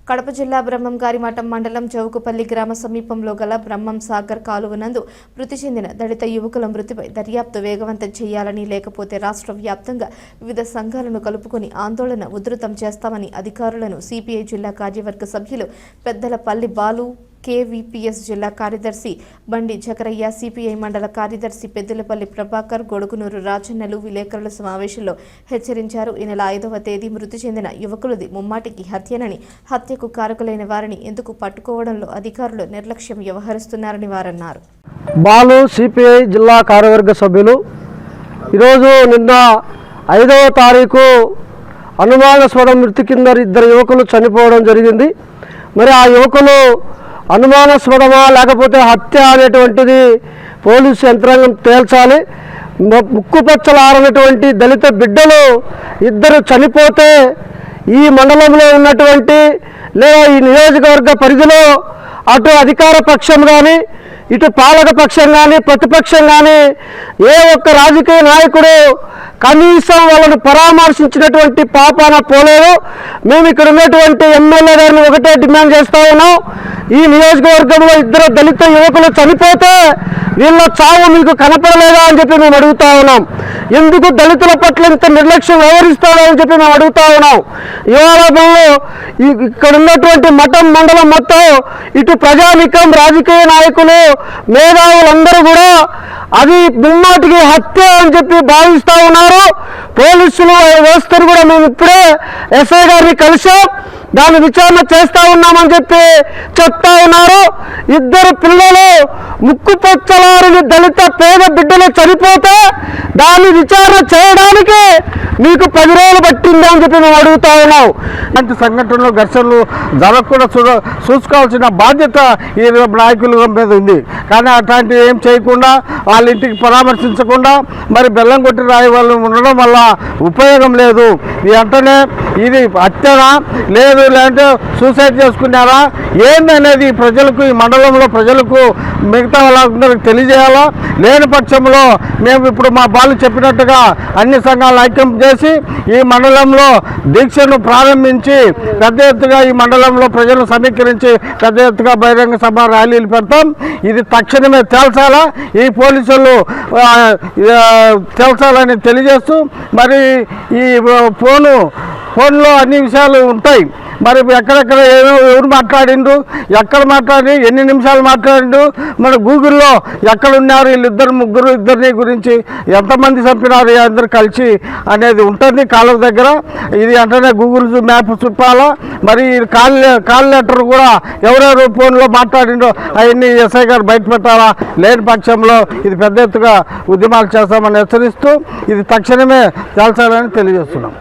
కడప జిల్లా బ్రహ్మంగారిమఠం మండలం చౌకుపల్లి గ్రామ సమీపంలో గల బ్రహ్మం సాగర్ కాలువ నందు మృతి చెందిన దళిత యువకుల మృతిపై దర్యాప్తు వేగవంతం చేయాలని, లేకపోతే రాష్ట్ర వ్యాప్తంగా వివిధ సంఘాలను కలుపుకొని ఆందోళన ఉధృతం చేస్తామని అధికారులను సిపిఐ జిల్లా కార్యవర్గ సభ్యులు పెద్దలపల్లి బాలు, కేవీపీఎస్ జిల్లా కార్యదర్శి బండి చక్రయ్య, సిపిఐ మండల కార్యదర్శి పెద్దలపల్లి ప్రభాకర్, గొడుగునూరు రాజన్నలు విలేకరుల సమావేశంలో హెచ్చరించారు. ఈ నెల 5వ తేదీ మృతి చెందిన యువకులది ముమ్మాటికి హత్యనని, హత్యకు కారకులైన వారిని ఎందుకు పట్టుకోవడంలో అధికారులు నిర్లక్ష్యం వ్యవహరిస్తున్నారని వారన్నారు. బాలు, సిపిఐ జిల్లా కార్యవర్గ సభ్యులు ఈరోజు నిన్న 5వ తారీఖు అనుమానాస్పద మృతి కింద 2 యువకులు చనిపోవడం జరిగింది. మరి ఆ యువకులు అనుమానాస్పదమా లేకపోతే హత్య అనేటువంటిది పోలీసు యంత్రాంగం తేల్చాలి. ముక్కుపచ్చలారనటువంటి దళిత బిడ్డలు 2 చనిపోతే ఈ మండలంలో ఉన్నటువంటి లేదా ఈ నియోజకవర్గ పరిధిలో అటు అధికార పక్షం కానీ, ఇటు పాలక పక్షం కానీ, ప్రతిపక్షం కానీ ఏ ఒక్క రాజకీయ నాయకుడు కనీసం వాళ్ళను పరామర్శించినటువంటి పాపాన పోలేదు. మేము ఇక్కడ ఉన్నటువంటి ఎమ్మెల్యే గారిని ఒకటే డిమాండ్ చేస్తూ ఉన్నాం. ఈ నియోజకవర్గంలో 2 దళిత యువకులు చనిపోతే వీళ్ళ చావు మీకు కనపడలేదా అని చెప్పి మేము అడుగుతా ఉన్నాం. ఎందుకు దళితుల పట్ల ఇంత నిర్లక్ష్యం వ్యవహరిస్తాడో అని చెప్పి మేము అడుగుతా ఉన్నాం. ఇవాళ మేము ఇక్కడ ఉన్నటువంటి మఠం మండలం మొత్తం ఇటు ప్రజానికం, రాజకీయ నాయకులు, మేధావులందరూ కూడా అది ముమ్మాటికి హత్య అని చెప్పి భావిస్తూ ఉన్నారు. పోలీసులు వ్యవస్థను కూడా మేము ఇప్పుడే ఎస్ఐ గారిని కలిసాం, దాని విచారణ చేస్తూ ఉన్నామని చెప్పి చెప్తా ఉన్నారు. 2 పిల్లలు ముక్కుపచ్చలారని దళిత పేద బిడ్డలు చనిపోతే దాన్ని విచారణ చేయడానికి మీకు 10 రోజులు పట్టింది అని చెప్పి మేము అడుగుతా ఉన్నాం. ఇలాంటి సంఘటనలు, ఘర్షణలు జరగకుండా చూసుకోవాల్సిన బాధ్యత ఈ నాయకుల మీద ఉంది. కానీ అట్లాంటివి ఏం చేయకుండా, వాళ్ళ ఇంటికి పరామర్శించకుండా మరి బెల్లం కొట్టి రాయి వాళ్ళు ఉండడం వల్ల ఉపయోగం లేదు. వెంటనే ఇది హత్యనా లేదు, లేదంటే సూసైడ్ చేసుకున్నారా ఏందనేది ప్రజలకు, ఈ మండలంలో ప్రజలకు, మిగతా వాళ్ళందరికీ తెలియజేయాలా. లేని పక్షంలో మేము ఇప్పుడు మా బాలు చెప్పినట్టుగా అన్ని సంఘాలను ఐక్యం చేసి ఈ మండలంలో దీక్షను ప్రారంభించి పెద్ద ఎత్తుగా ఈ మండలంలో ప్రజలను సమీకరించి పెద్ద ఎత్తుగా బహిరంగ సభ ర్యాలీలు పెడతాం. ఇది తక్షణమే తేల్చాలా, ఈ పోలీసులు తేల్చాలని తెలియజేస్తూ మరి ఈ ఫోన్లో అన్ని విషయాలు ఉంటాయి. మరి ఎక్కడెక్కడ ఎవరు మాట్లాడిండు, ఎక్కడ మాట్లాడి ఎన్ని నిమిషాలు మాట్లాడిండు, మన గూగుల్లో ఎక్కడున్నారు వీళ్ళిద్దరు ముగ్గురు, ఇద్దరిని గురించి ఎంతమంది చంపినారు అందరు కలిసి అనేది ఉంటుంది కాలువ దగ్గర. ఇది వెంటనే గూగుల్ మ్యాప్ చూపాలా. మరి కాల్ లెటర్ కూడా ఎవరెవరు ఫోన్లో మాట్లాడిండో అవన్నీ ఎస్ఐ గారు బయట పెట్టాలా. లేని పక్షంలో ఇది పెద్ద ఎత్తుగా ఉద్యమాలు చేస్తామని హెచ్చరిస్తూ ఇది తక్షణమే తేల్చాలని తెలియజేస్తున్నాం.